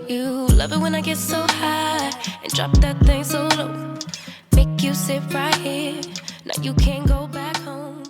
You love it when I get so high and drop that thing so low. Make you sit right here. Now you can't go back home.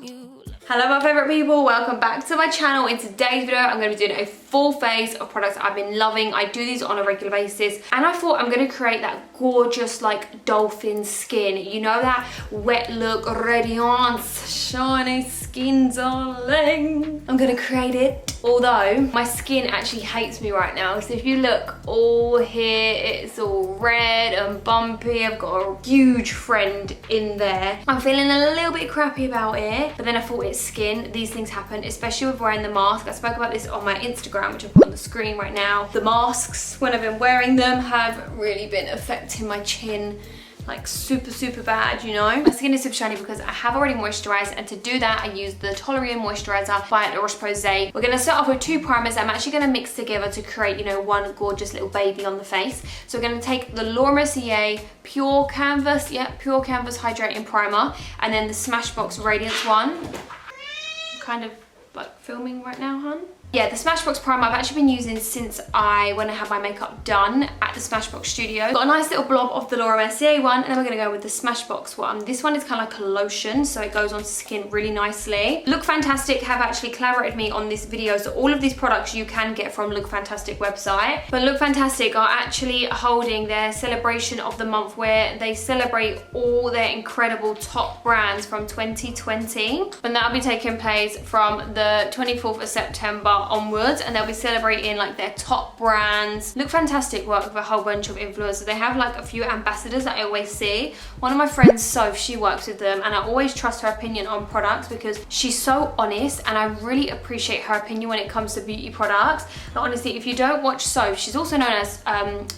Hello my favourite people, welcome back to my channel. In today's video I'm going to be doing a full face of products I've been loving. I do these on a regular basis and I thought I'm going to create that gorgeous like dolphin skin. You know, that wet look, radiance, shiny skin darling. I'm going to create it, although my skin actually hates me right now. So if you look all here, it's all red and bumpy. I've got a huge friend in there. I'm feeling a little bit crappy about it, but then I thought it's skin. These things happen, especially with wearing the mask. I spoke about this on my Instagram, which I've put on the screen right now. The masks, when I've been wearing them, have really been affecting my chin like super bad, you know. My skin is super shiny because I have already moisturized, and to do that I use the Tolerian moisturizer by La Roche-Posay. We're gonna start off with two primers I'm actually gonna mix together to create, you know, one gorgeous little baby on the face. So we're gonna take the Laura Mercier Pure Canvas, Pure Canvas Hydrating Primer, and then the Smashbox Radiance one. I'm kind of like filming right now, hun. Yeah, the Smashbox primer I've actually been using since I went and had my makeup done at the Smashbox studio. Got a nice little blob of the Laura Mercier one, and then we're gonna go with the Smashbox one. This one is kind of like a lotion, so it goes onto skin really nicely. Lookfantastic have actually collaborated me on this video, so all of these products you can get from Lookfantastic website. But Lookfantastic are actually holding their celebration of the month where they celebrate all their incredible top brands from 2020. And that'll be taking place from the 24th of September onwards, and they'll be celebrating like their top brands. Lookfantastic work with a whole bunch of influencers. They have like a few ambassadors that I always see. One of my friends, Soph, she works with them, and I always trust her opinion on products because she's so honest, and I really appreciate her opinion when it comes to beauty products. But honestly, if you don't watch Soph, she's also known as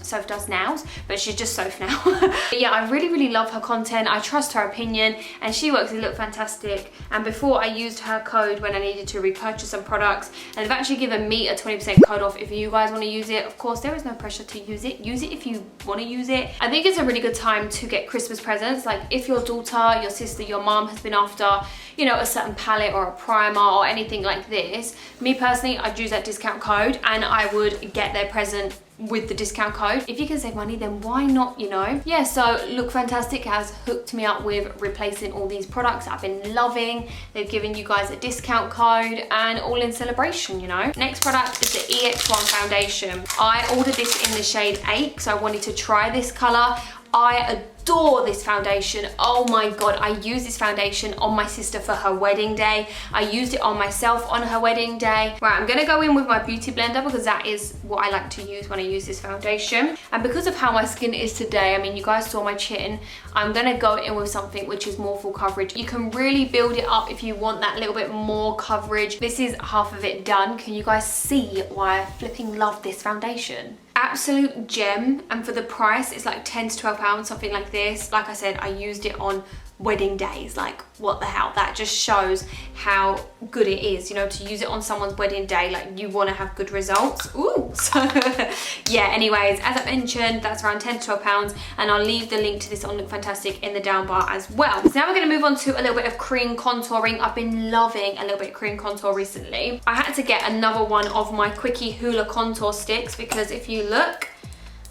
Soph Does Nails, but she's just Soph now. But yeah, I really love her content. I trust her opinion, and she works with Lookfantastic. And before, I used her code when I needed to repurchase some products, and they've actually given me a 20% code off if you guys want to use it. Of course, there is no pressure to use it. Use it if you want to use it. I think it's a really good time to get Christmas presents. Like if your daughter, your sister, your mom has been after, you know, a certain palette or a primer or anything like this, me personally, I'd use that discount code and I would get their present with the discount code. If you can save money, then why not, you know? Yeah, so Lookfantastic has hooked me up with replacing all these products I've been loving. They've given you guys a discount code, and all in celebration, you know? Next product is the EX1 foundation. I ordered this in the shade 8 because I wanted to try this color. I adore this foundation. Oh my god, I used this foundation on my sister for her wedding day. I used it on myself on her wedding day. Right, I'm gonna go in with my beauty blender because that is what I like to use when I use this foundation. And because of how my skin is today, I mean, you guys saw my chin, I'm gonna go in with something which is more full coverage. You can really build it up if you want that little bit more coverage. This is half of it done. Can you guys see why I flipping love this foundation? Absolute gem, and for the price it's like 10 to 12 pounds, something like this. Like I said, I used it on wedding days. Like what the hell, that just shows how good it is, you know, to use it on someone's wedding day. Like you want to have good results. Ooh, so yeah, anyways, as I mentioned, that's around 10 to 12 pounds, and I'll leave the link to this on Lookfantastic in the down bar as well. So now we're going to move on to a little bit of cream contouring. I've been loving a little bit of cream contour recently. I had to get another one of my Quickie Hoola contour sticks because if you look,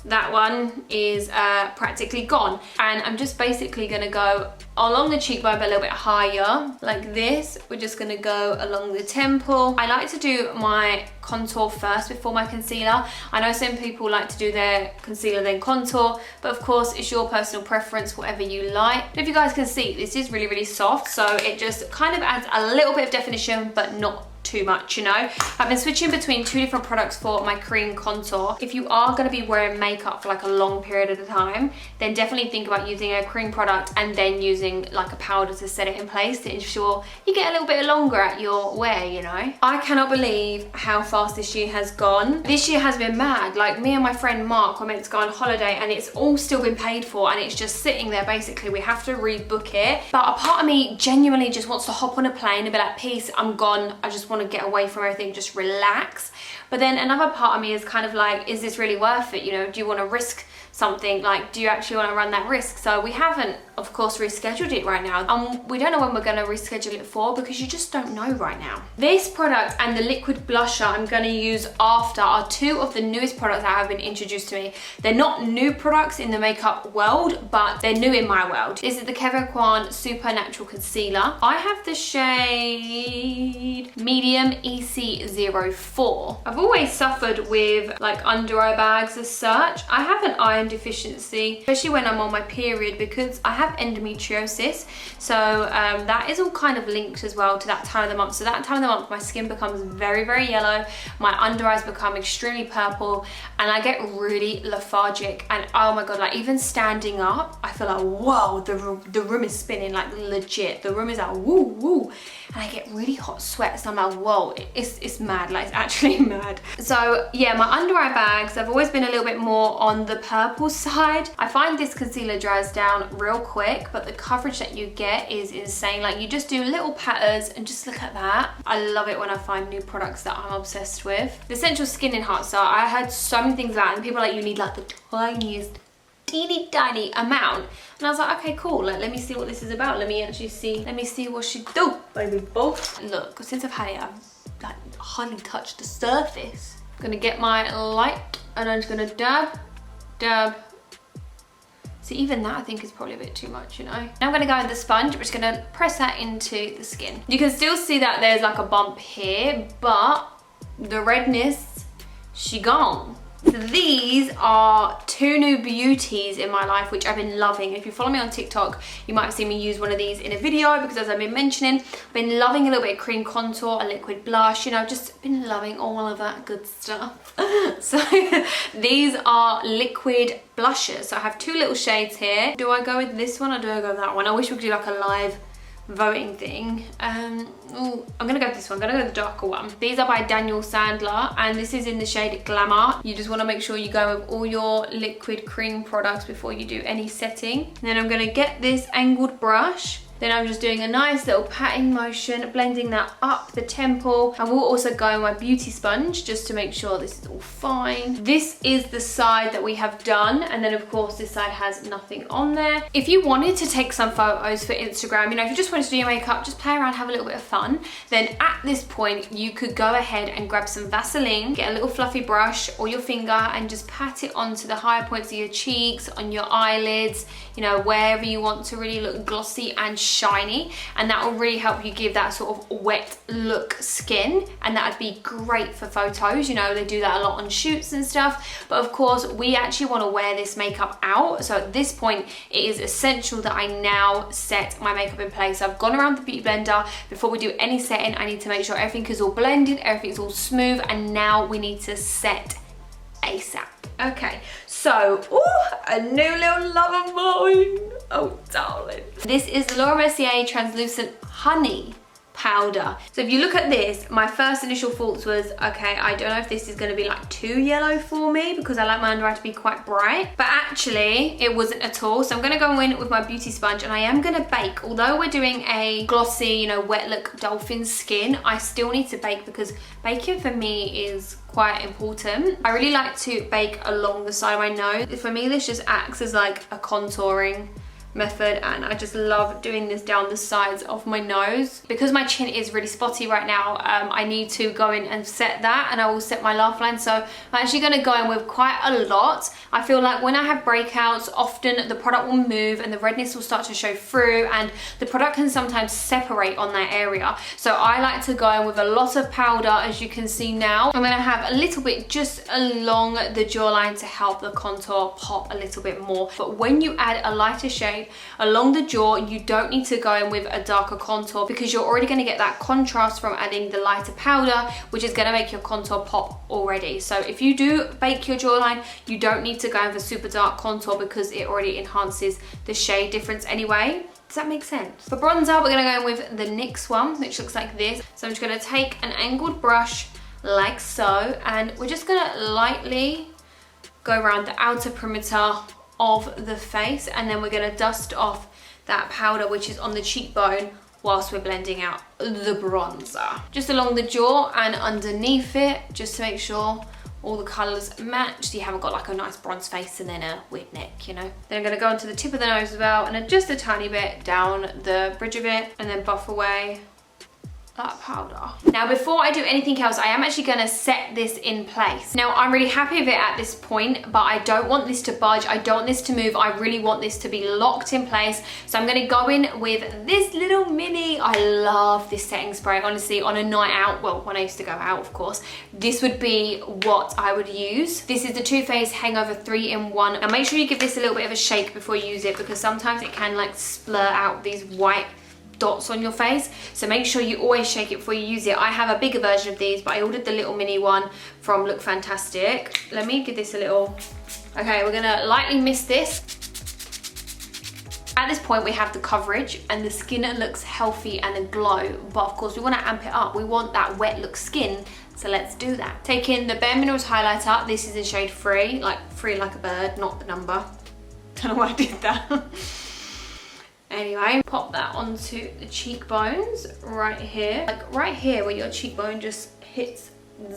that one is practically gone, and I'm just basically gonna go along the cheekbone but a little bit higher like this. We're just gonna go along the temple. I like to do my contour first before my concealer. I know some people like to do their concealer then contour, but of course it's your personal preference, whatever you like. But if you guys can see, this is really soft, so it just kind of adds a little bit of definition but not too much, you know. I've been switching between two different products for my cream contour. If you are going to be wearing makeup for like a long period of the time, then definitely think about using a cream product and then using like a powder to set it in place to ensure you get a little bit longer at your wear, you know. I cannot believe how fast this year has gone. This year has been mad. Like me and my friend Mark were meant to go on holiday and it's all still been paid for and it's just sitting there basically. We have to rebook it. But a part of me genuinely just wants to hop on a plane and be like, peace, I'm gone. I just want to get away from everything, just relax. But then another part of me is kind of like, is this really worth it? You know, do you want to risk something? Like, do you actually want to run that risk? So we haven't, of course, rescheduled it right now. We don't know when we're going to reschedule it for, because you just don't know right now. This product and the liquid blusher I'm going to use after are two of the newest products that have been introduced to me. They're not new products in the makeup world, but they're new in my world. This is the Kevin Kwan Super Natural Concealer. I have the shade Medium EC04. I've always suffered with like under eye bags as such. I have an iron deficiency, especially when I'm on my period, because I have endometriosis. So that is all kind of linked as well to that time of the month. So that time of the month, my skin becomes very, very yellow. My under eyes become extremely purple, and I get really lethargic. And oh my God, like even standing up, I feel like, whoa, the room is spinning, like legit. The room is like, woo, woo. And I get really hot sweats. And I'm like, whoa, it's mad, like it's actually mad. So yeah, my under eye bags, I've always been a little bit more on the purple side. I find this concealer dries down real quick, but the coverage that you get is insane. Like you just do little patters and just look at that. I love it when I find new products that I'm obsessed with. The Essential Skin Enhancer, I heard so many things about it, and people are like, you need like the tiniest, teeny tiny amount. And I was like, okay, cool. Like, let me see what this is about. Let me see what she do, baby boo. Look, since I've had it, I've like hardly touched the surface. I'm gonna get my light and I'm just gonna dab, dab. See, even that I think is probably a bit too much, you know. Now I'm gonna go with the sponge. I'm just gonna press that into the skin. You can still see that there's like a bump here, but the redness, she gone. So these are two new beauties in my life, which I've been loving. If you follow me on TikTok, you might have seen me use one of these in a video, because as I've been mentioning, I've been loving a little bit of cream contour, a liquid blush, you know, just been loving all of that good stuff. So these are liquid blushes. So I have two little shades here. Do I go with this one or do I go with that one? I wish we could do like a live voting thing. Ooh, I'm gonna go with this one. I'm gonna go with the darker one. These are by Daniel Sandler, and this is in the shade Glamour. You just want to make sure you go with all your liquid cream products before you do any setting. And then I'm gonna get this angled brush. Then I'm just doing a nice little patting motion, blending that up the temple. I will also go in my beauty sponge just to make sure this is all fine. This is the side that we have done. And then of course this side has nothing on there. If you wanted to take some photos for Instagram, you know, if you just wanted to do your makeup, just play around, have a little bit of fun, then at this point you could go ahead and grab some Vaseline, get a little fluffy brush or your finger and just pat it onto the higher points of your cheeks, on your eyelids, you know, wherever you want to really look glossy and shiny, and that will really help you give that sort of wet look skin, and that would be great for photos. You know, they do that a lot on shoots and stuff, but of course we actually want to wear this makeup out. So at this point it is essential that I now set my makeup in place. So I've gone around the beauty blender. Before we do any setting, I need to make sure everything is all blended, everything's all smooth, and now we need to set ASAP. Okay, so, ooh, a new little love of mine. Oh, darling. This is the Laura Mercier Translucent Honey powder. So if you look at this, my first initial thoughts was, okay, I don't know if this is going to be like too yellow for me, because I like my under eye to be quite bright, but actually it wasn't at all. So I'm going to go in with my beauty sponge, and I am going to bake. Although we're doing a glossy, you know, wet look dolphin skin, I still need to bake, because baking for me is quite important. I really like to bake along the side of my nose. For me, this just acts as like a contouring method, and I just love doing this down the sides of my nose. Because my chin is really spotty right now, I need to go in and set that, and I will set my laugh line. So I'm actually going to go in with quite a lot. I feel like when I have breakouts, often the product will move and the redness will start to show through, and the product can sometimes separate on that area. So I like to go in with a lot of powder. As you can see now, I'm going to have a little bit just along the jawline to help the contour pop a little bit more. But when you add a lighter shade along the jaw, you don't need to go in with a darker contour, because you're already going to get that contrast from adding the lighter powder, which is going to make your contour pop already. So if you do bake your jawline, you don't need to go in for super dark contour, because it already enhances the shade difference anyway. Does that make sense? For bronzer, we're going to go in with the NYX one, which looks like this. So I'm just going to take an angled brush like so, and we're just going to lightly go around the outer perimeter of the face, and then we're going to dust off that powder which is on the cheekbone whilst we're blending out the bronzer. Just along the jaw and underneath it, just to make sure all the colours match, so you haven't got like a nice bronze face and then a weird neck, you know. Then I'm going to go onto the tip of the nose as well, and then just a tiny bit down the bridge of it, and then buff away that powder. Now before I do anything else, I am actually going to set this in place. Now I'm really happy with it at this point, but I don't want this to budge, I don't want this to move, I really want this to be locked in place. So I'm going to go in with this little mini, I love this setting spray, honestly. On a night out, well, when I used to go out of course, this would be what I would use. This is the Too Faced Hangover 3-in-1. Now make sure you give this a little bit of a shake before you use it, because sometimes it can like splur out these white dots on your face, so make sure you always shake it before you use it. I have a bigger version of these, but I ordered the little mini one from Lookfantastic. Let me give this a little, okay, we're gonna lightly mist this. At this point we have the coverage and the skin looks healthy and a glow, but of course we want to amp it up, we want that wet look skin, so let's do that. Taking the Bare Minerals highlighter, this is in shade 3, like free like a bird, not the number. Don't know why I did that. Anyway, pop that onto the cheekbones right here. Like right here where your cheekbone just hits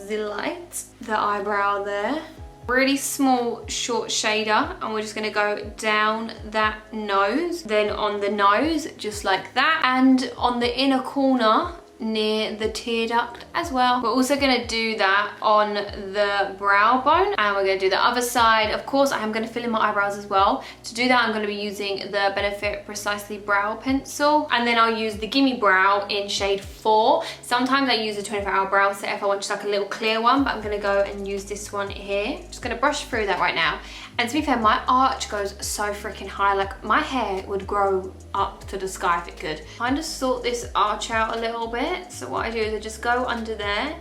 the light. The eyebrow there. Really small short shader, and we're just gonna go down that nose. Then on the nose, just like that. And on the inner corner, near the tear duct as well. We're also going to do that on the brow bone, and we're going to do the other side. Of course, I am going to fill in my eyebrows as well. To do that, I'm going to be using the Benefit Precisely Brow Pencil, and then I'll use the Gimme Brow in shade 4. Sometimes I use a 24-hour brow set if I want just like a little clear one, but I'm going to go and use this one here. Just going to brush through that right now. And to be fair, my arch goes so freaking high, like my hair would grow up to the sky if it could. Kind of sort this arch out a little bit. So what I do is I just go under there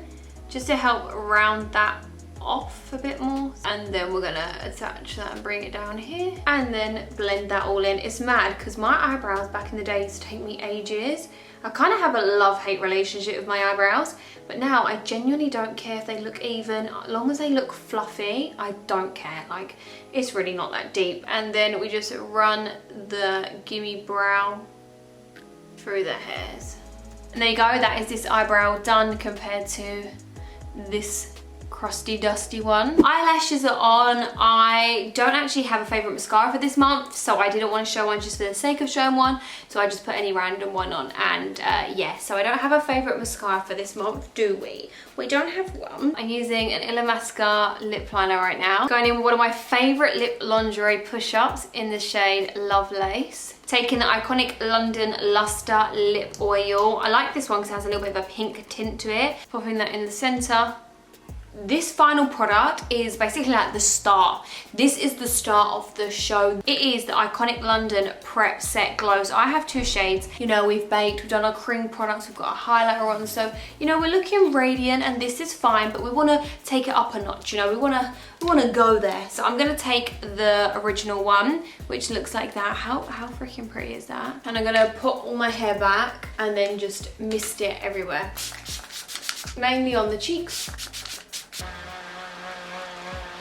just to help round that off a bit more, and then we're gonna attach that and bring it down here and then blend that all in. It's mad because my eyebrows back in the day used to take me ages. I kind of have a love-hate relationship with my eyebrows, but now I genuinely don't care if they look even. As long as they look fluffy, I don't care. Like, it's really not that deep. And then we just run the Gimme Brow through the hairs. And there you go, that is this eyebrow done compared to this crusty dusty one. Eyelashes are on. I don't actually have a favorite mascara for this month, so I didn't want to show one just for the sake of showing one, so I just put any random one on. And yeah, so I don't have a favorite mascara for this month, do we? We don't have one. I'm using an Illamasqua lip liner right now, going in with one of my favorite lip lingerie push-ups in the shade Lovelace. Taking the iconic London Luster lip oil. I like this one because it has a little bit of a pink tint to it. Popping that in the center. This final product is basically like the star. This is the star of the show. It is the iconic London Prep Set Glow. So I have 2 shades. You know, we've baked, we've done our cream products, we've got a highlighter on. So, you know, we're looking radiant and this is fine, but we want to take it up a notch. You know, we want to go there. So I'm going to take the original one, which looks like that. How freaking pretty is that? And I'm going to put all my hair back and then just mist it everywhere. Mainly on the cheeks.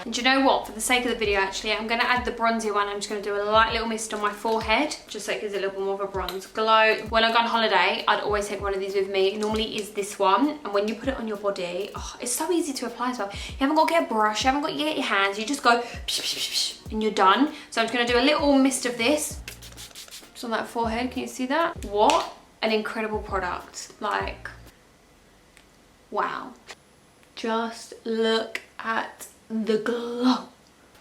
And do you know what? For the sake of the video, actually, I'm going to add the bronzy one. I'm just going to do a light little mist on my forehead, just so it gives it a little bit more of a bronze glow. When I go on holiday, I'd always take one of these with me. It normally is this one. And when you put it on your body, oh, it's so easy to apply as well. You haven't got to get a brush, you haven't got to get your hands. You just go and you're done. So I'm just going to do a little mist of this. Just on that forehead. Can you see that? What an incredible product. Like, wow. Just look at the glow.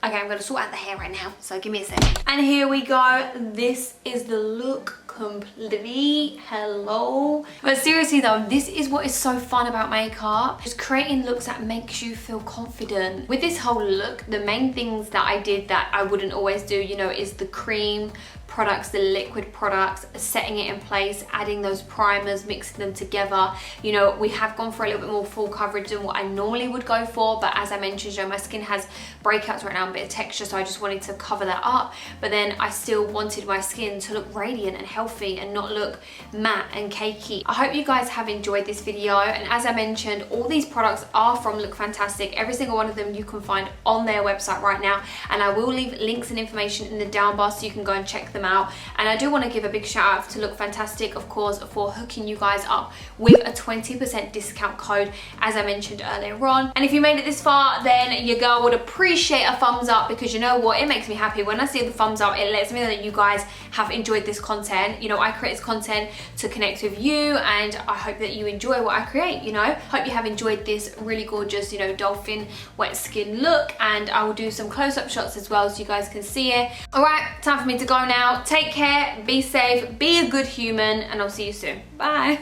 Okay, I'm gonna sort out the hair right now, so give me a second. And here we go. This is the look complete. Hello. But seriously though, this is what is so fun about makeup. Just creating looks that makes you feel confident. With this whole look, the main things that I did that I wouldn't always do, you know, is the cream products, the liquid products, setting it in place, adding those primers, mixing them together. You know, we have gone for a little bit more full coverage than what I normally would go for, but as I mentioned, you know, my skin has breakouts right now, a bit of texture, so I just wanted to cover that up. But then I still wanted my skin to look radiant and healthy and not look matte and cakey. I hope you guys have enjoyed this video, and as I mentioned, all these products are from Lookfantastic. Every single one of them you can find on their website right now, and I will leave links and information in the down bar so you can go and check them them out. And I do want to give a big shout out to Lookfantastic, of course, for hooking you guys up with a 20% discount code, as I mentioned earlier on. And if you made it this far, then your girl would appreciate a thumbs up, because you know what, it makes me happy when I see the thumbs up. It lets me know that you guys have enjoyed this content. You know, I create this content to connect with you, and I hope that you enjoy what I create, you know. Hope you have enjoyed this really gorgeous, you know, dolphin wet skin look, and I will do some close-up shots as well so you guys can see it. All right, time for me to go now. Take care, be safe, be a good human, and I'll see you soon. Bye.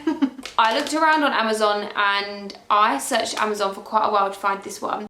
I looked around on Amazon and I searched Amazon for quite a while to find this one.